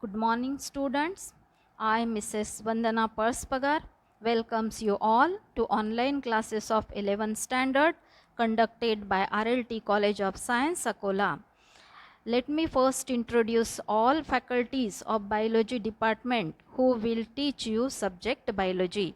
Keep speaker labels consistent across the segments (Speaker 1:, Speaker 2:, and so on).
Speaker 1: Good morning, students. I, Mrs. Vandana Perspagar, welcomes you all to online classes of 11th standard conducted by RLT College of Science, Akola. Let me first introduce all faculties of Biology Department who will teach you subject Biology.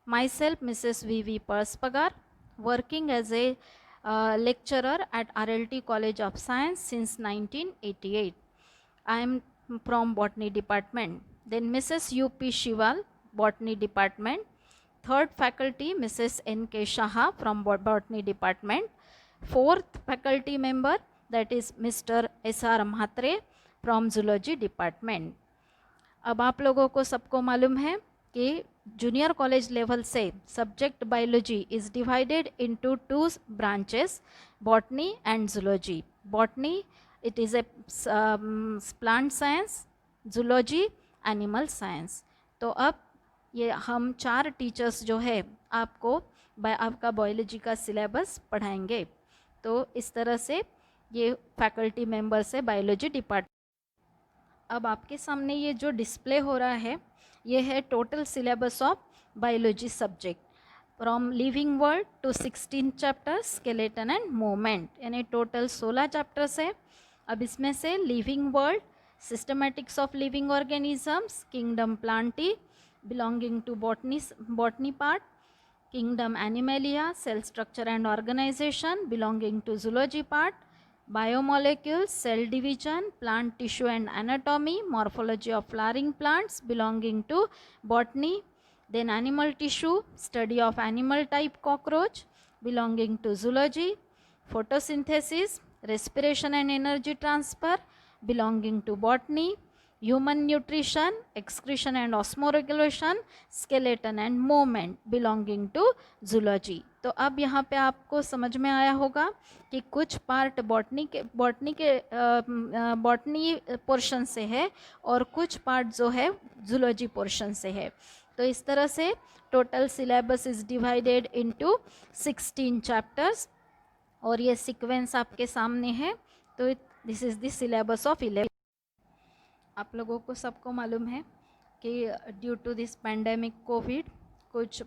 Speaker 1: Myself, Mrs. V.V. Perspagar, working as a lecturer at RLT College of Science since 1988. I am from Botany Department. Then Mrs. U.P. Shival, Botany Department. Third faculty, Mrs. N.K. Shaha from Botany Department. Fourth faculty member, that is Mr. S.R. Mhatre from Zoology Department. अब आप लोगों को सबको मालूम है कि junior college level से subject biology is divided into two branches, botany and zoology. Botany it is a plant science, zoology animal science. तो अब ये हम 4 टीचर्स जो है आपको आपका बायोलॉजी का सिलेबस पढ़ाएंगे. तो इस तरह से ये फैकल्टी मेंबर्स है बायोलॉजी डिपार्टमेंट. अब आपके सामने ये जो डिस्प्ले हो रहा है ये है total syllabus of biology subject from living world to 16 chapters, skeleton and movement, यानी टोटल 16 चैप्टर्स है. अब इसमें से living world, systematics of living organisms, kingdom plantae belonging to botany part, kingdom animalia, cell structure and organisation belonging to zoology part, biomolecules, cell division, plant tissue and anatomy, morphology of flowering plants belonging to botany, then animal tissue, study of animal type cockroach belonging to zoology, photosynthesis, respiration and energy transfer belonging to botany, human nutrition, excretion and osmoregulation, skeleton and movement belonging to zoology. तो अब यहाँ पे आपको समझ में आया होगा कि कुछ पार्ट बॉटनी पोर्शन से है और कुछ पार्ट जो है जूलॉजी पोर्शन से है. तो इस तरह से total syllabus is divided into 16 chapters और ये सीक्वेंस आपके सामने है. तो this is the syllabus of 11. आप लोगों को सबको मालूम है कि due to this pandemic Covid कुछ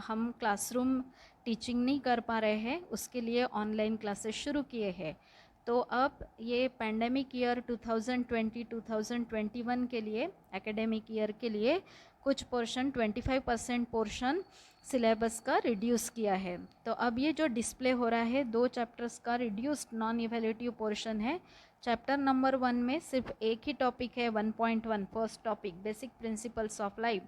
Speaker 1: हम क्लासरूम टीचिंग नहीं कर पा रहे हैं, उसके लिए ऑनलाइन क्लासेस शुरू किए हैं. तो अब ये पैंडेमिक ईयर 2020-2021 के लिए, एकेडमिक ईयर के लिए कुछ पोर्शन 25% पोर्शन सिलेबस का रिड्यूस किया है. तो अब ये जो डिस्प्ले हो रहा है 2 चैप्टर्स का रिड्यूस्ड नॉन इवैल्यूएटिव पोर्शन है. चैप्टर नंबर 1 में सिर्फ एक ही टॉपिक है 1.1, first topic basic principles of life,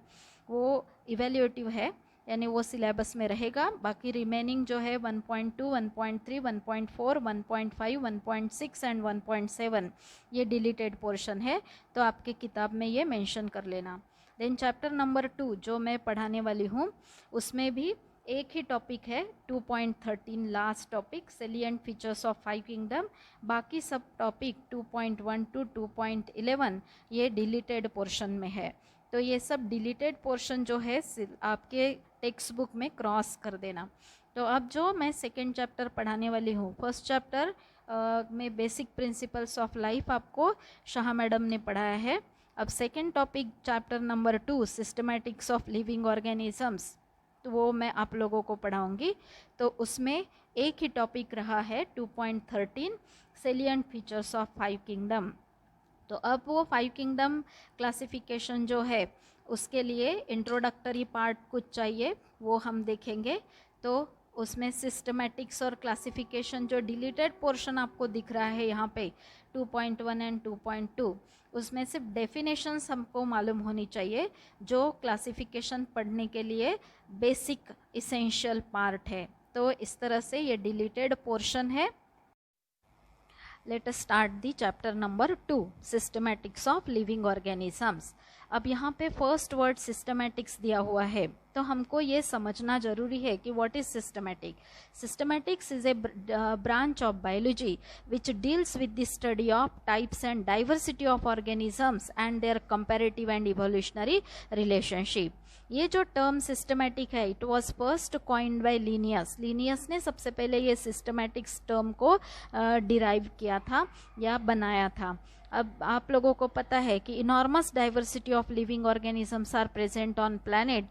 Speaker 1: वो इवैल्यूएटिव है यानी वो सिलेबस में रहेगा. बाकी रिमेनिंग जो है 1.2, 1.3, 1.4, 1.5, 1.6 एंड 1.7 ये डिलीटेड पोर्शन है, तो आपके किताब में ये मेंशन कर लेना. देन चैप्टर नंबर 2 जो मैं पढ़ाने वाली हूँ उसमें भी एक ही टॉपिक है 2.13, last topic, salient features of 5 kingdom. बाकी सब टॉपिक 2.1 to 2.11 ये डिलीटेड पोर्शन में है. तो ये सब डिलीटेड पोर्शन जो है आपके टेक्स्ट बुक में क्रॉस कर देना. तो अब जो मैं सेकेंड चैप्टर पढ़ाने वाली हूँ, फर्स्ट चैप्टर में बेसिक प्रिंसिपल्स ऑफ लाइफ आपको शाह मैडम ने पढ़ाया है. अब second topic chapter number 2 systematics of living organisms, तो वो मैं आप लोगों को पढ़ाऊँगी. तो उसमें एक ही टॉपिक रहा है 2.13 सेलिएंट फीचर्स ऑफ 5 किंगडम. तो अब वो 5 किंगडम क्लासिफिकेशन जो है उसके लिए इंट्रोडक्टरी पार्ट कुछ चाहिए, वो हम देखेंगे. तो उसमें सिस्टमैटिक्स और क्लासिफिकेशन जो डिलीटेड पोर्शन आपको दिख रहा है यहाँ पे 2.1 एंड 2.2, उसमें सिर्फ डेफिनेशंस हमको मालूम होनी चाहिए जो क्लासिफिकेशन पढ़ने के लिए बेसिक इसेंशियल पार्ट है. तो इस तरह से ये डिलीटेड पोर्शन है. Let us start the chapter number 2 systematics of living organisms. अब यहाँ पे फर्स्ट वर्ड सिस्टमैटिक्स दिया हुआ है, तो हमको ये समझना जरूरी है कि what is systematic. Systematics is a branch of biology which deals with the study of types and diversity of organisms and their comparative and evolutionary relationship. ये जो टर्म सिस्टमैटिक है it was first coined by Linnaeus. Linnaeus ने सबसे पहले ये systematics term को derive किया था या बनाया था. अब आप लोगों को पता है कि enormous diversity of living organisms are present on planet.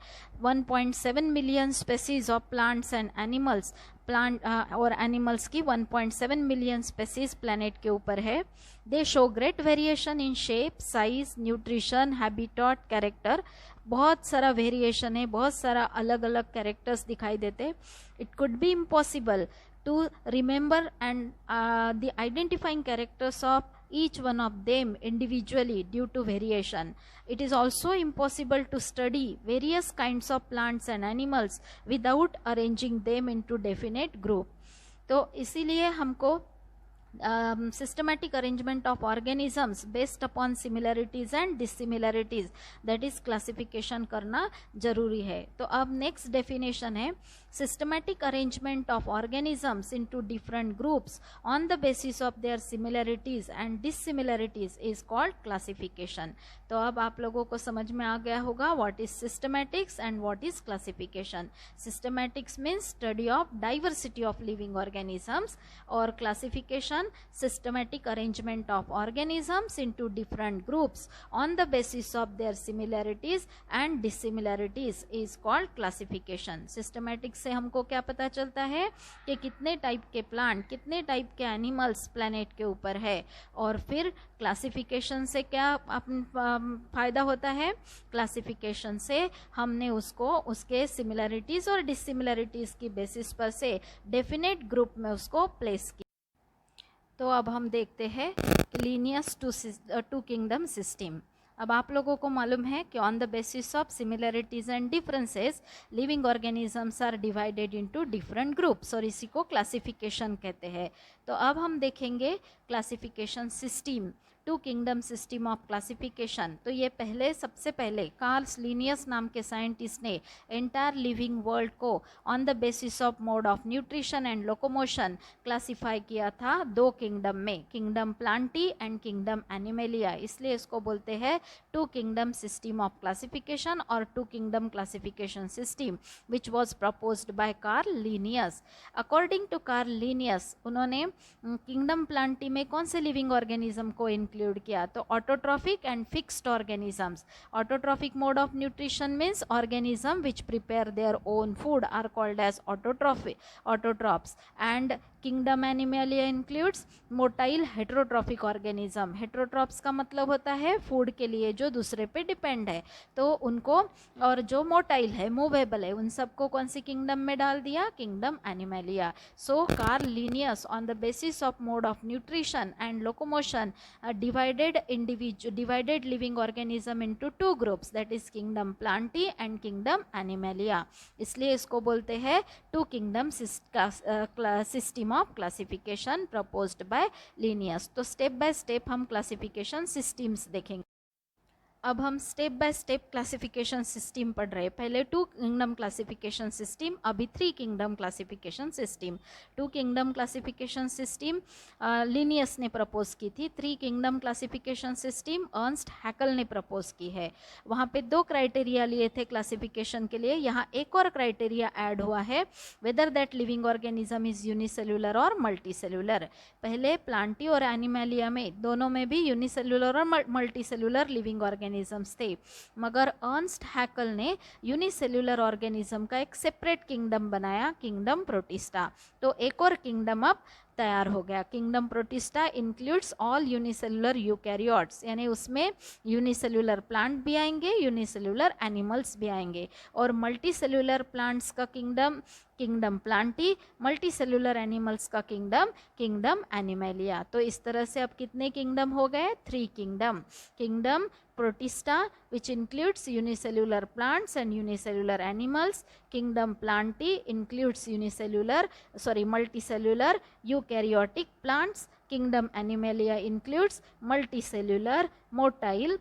Speaker 1: 1.7 million species of plants and animals, plant और एनिमल्स की 1.7 मिलियन स्पेसीज प्लैनेट के ऊपर है. They show great variation in shape, size, nutrition, habitat, character. बहुत सारा वेरिएशन है, बहुत सारा अलग अलग कैरेक्टर्स दिखाई देते. It could be impossible to remember and the identifying characters of each one of them individually due to variation. It is also impossible to study various kinds of plants and animals without arranging them into definite group. तो इसीलिए हमको systematic arrangement of organisms based upon similarities and dissimilarities, that is classification करना जरूरी है. तो अब next definition है systematic arrangement of organisms into different groups on the basis of their similarities and dissimilarities is called classification. तो अब आप लोगों को समझ में आ गया होगा what is systematics and what is classification. Systematics means study of diversity of living organisms, और classification systematic arrangement of organisms into different groups on the basis of their similarities and dissimilarities is called classification. Systematic से हमको क्या पता चलता है कि कितने type के प्लांट, कितने टाइप के एनिमल्स प्लैनेट के ऊपर है, और फिर क्लासिफिकेशन से क्या फायदा होता है. क्लासिफिकेशन से हमने उसको उसके सिमिलरिटीज और डिसिमिलरिटीज की बेसिस पर से डेफिनेट ग्रुप में उसको प्लेस किया. तो अब हम देखते हैं लीनियस टू किंगडम सिस्टम. अब आप लोगों को मालूम है कि on the basis of similarities and differences living organisms are divided into different groups, और इसी को क्लासिफिकेशन कहते हैं. तो अब हम देखेंगे classification system, two kingdom system of classification. तो ये सबसे पहले कार्ल लिनियस नाम के साइंटिस्ट ने एंटायर लिविंग वर्ल्ड को on the basis of mode of nutrition and locomotion classify किया था दो किंगडम में, kingdom plantae and kingdom animalia. इसलिए इसको बोलते हैं two kingdom system of classification और two kingdom classification system which was proposed by Carl Linnaeus. According to Carl Linnaeus, उन्होंने किंगडम प्लांटी में कौन से लिविंग ऑर्गेनिज्म को इंक्लूड किया? तो autotrophic and fixed organisms. Autotrophic mode of nutrition means organism which prepare their own food are called as autotrophs. And kingdom animalia includes motile heterotrophic organism. Heterotrophs का मतलब होता है फूड के लिए जो दूसरे पे डिपेंड है, तो उनको, और जो मोटाइल है, मूवेबल है, उन सबको कौन सी किंगडम में डाल दिया? Kingdom animalia. So Karl Linnaeus on the basis of mode of nutrition and locomotion divided living organism into two groups, that is kingdom plantae and kingdom animalia. इसलिए इसको बोलते हैं two kingdom system of classification proposed by Linnaeus. तो step by step हम classification systems देखेंगे. अब हम step by step classification system पढ़ रहे हैं. पहले टू किंगडम क्लासिफिकेशन सिस्टम, अभी three kingdom classification system. Two kingdom classification system Linnaeus ने प्रपोज की थी. Three kingdom classification system Ernst Haeckel ने प्रपोज की है. वहाँ पे दो क्राइटेरिया लिए थे क्लासिफिकेशन के लिए. यहाँ एक और क्राइटेरिया ऐड हुआ है, whether that living organism is unicellular और मल्टीसेल्युलर. पहले प्लांटी और एनिमेलिया में दोनों में भी यूनिसेल्युलर और मल्टीसेल्युलर लिविंग ऑर्गेनिज्म थे, मगर अर्नस्ट हैकल ने यूनिसेल्युलर ऑर्गेनिज्म का एक सेपरेट किंगडम बनाया, किंगडम प्रोटिस्टा. तो एक और किंगडम अब तैयार हो गया. Kingdom protista includes all unicellular eukaryotes, यानी उसमें यूनिसेल्युलर प्लांट भी आएंगे, यूनिसेल्युलर एनिमल्स भी आएंगे. और मल्टीसेल्युलर प्लांट्स का kingdom, kingdom Plantae, multicellular animals का किंगडम, किंगडम एनिमेलिया. तो इस तरह से अब कितने किंगडम हो गए? Three kingdom. Kingdom protista which includes unicellular plants and unicellular animals. Kingdom plantae includes multicellular eukaryotic plants. Kingdom animalia includes multicellular motile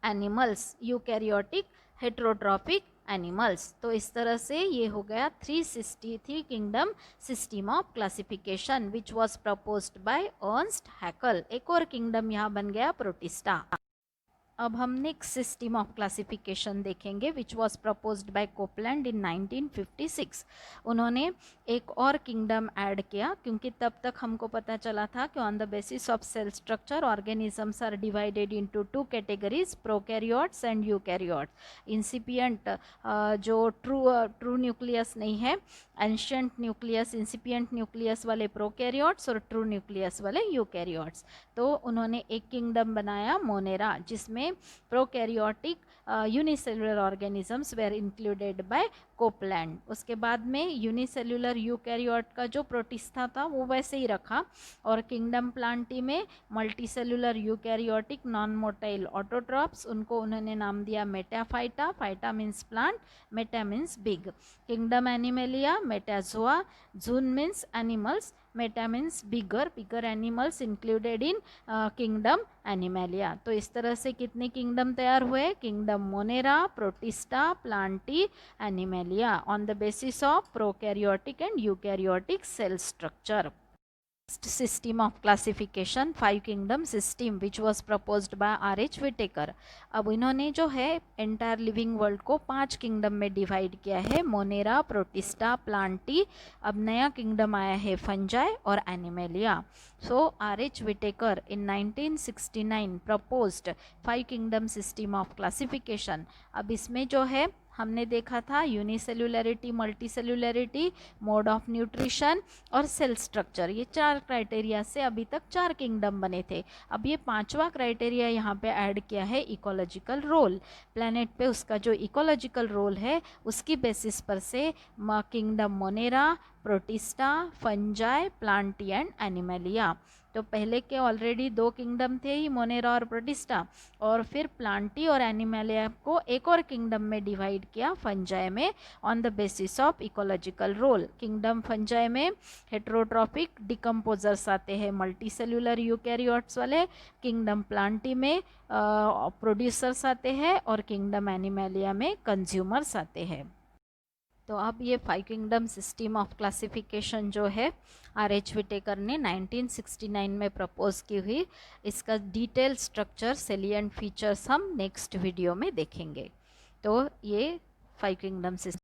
Speaker 1: animals, eukaryotic heterotrophic animals. तो इस तरह से ये हो गया three kingdom system of classification which was proposed by Ernst Haeckel. एक और kingdom यहाँ बन गया प्रोटिस्टा. अब हम नेक्स्ट सिस्टम ऑफ क्लासिफिकेशन देखेंगे which was proposed by Copeland in 1956। उन्होंने एक और किंगडम ऐड किया, क्योंकि तब तक हमको पता चला था कि on the basis of cell structure organisms are divided into two categories, prokaryotes and eukaryotes. Incipient जो ट्रू न्यूक्लियस नहीं है, एंशिएंट न्यूक्लियस, इंसिपिएंट न्यूक्लियस वाले प्रोकैरियोट्स और ट्रू न्यूक्लियस वाले यूकैरियोट्स। तो उन्होंने एक किंगडम बनाया मोनेरा, जिसमें prokaryotic unicellular organisms were included by Copeland. उसके बाद में यूनिसेलुलर यूकैरियोट का जो प्रोटिस्टा था वो वैसे ही रखा, और किंगडम प्लांटी में multicellular eukaryotic non motile autotrophs, उनको उन्होंने नाम दिया metaphyta. Phyta means plant, meta means big. Kingdom animalia metazoa, zoon means animals, meta means bigger animals included in kingdom animalia. तो इस तरह से कितने किंगडम तैयार हुए? Kingdom monera, protista, plantae, animalia, on the basis of prokaryotic and eukaryotic cell structure. System of classification, 5 kingdom system which was proposed by R.H. Whittaker। अब इन्होंने जो है एंटायर लिविंग वर्ल्ड को 5 किंगडम में डिवाइड किया है, मोनेरा, प्रोटिस्टा, प्लांटी। अब नया किंगडम आया है फंजाई और animalia. So R.H. Whittaker in 1969 proposed 5 kingdom system of classification। अब इसमें जो है हमने देखा था यूनिसेलुलरिटी, मल्टीसेलुलरिटी, मोड ऑफ न्यूट्रिशन और सेल स्ट्रक्चर, ये 4 क्राइटेरिया से अभी तक 4 किंगडम बने थे। अब ये 5वां क्राइटेरिया यहाँ पे ऐड किया है इकोलॉजिकल रोल। प्लैनेट पे उसका जो इकोलॉजिकल रोल है उसकी बेसिस पर से kingdom monera, protista, fungi, Plantae and animalia. तो पहले के ऑलरेडी 2 किंगडम थे ही, मोनेरा और प्रोटिस्टा, और फिर प्लांटी और एनिमेलिया को एक और किंगडम में डिवाइड किया फंजाई में, on the basis of ecological role. Kingdom fungi में हेट्रोट्रॉपिक डिकम्पोजर्स आते हैं, मल्टीसेलुलर यूकैरियोट्स वाले। किंगडम प्लांटी में प्रोड्यूसर्स आते हैं, और किंगडम एनिमेलिया में कंज्यूमर्स आते हैं। तो अब ये 5 किंगडम सिस्टम ऑफ क्लासिफिकेशन जो है R.H. विटेकर ने 1969 में प्रपोज की हुई, इसका डिटेल स्ट्रक्चर, सेलिएंट फीचर्स हम नेक्स्ट वीडियो में देखेंगे। तो ये 5 किंगडम सिस्टम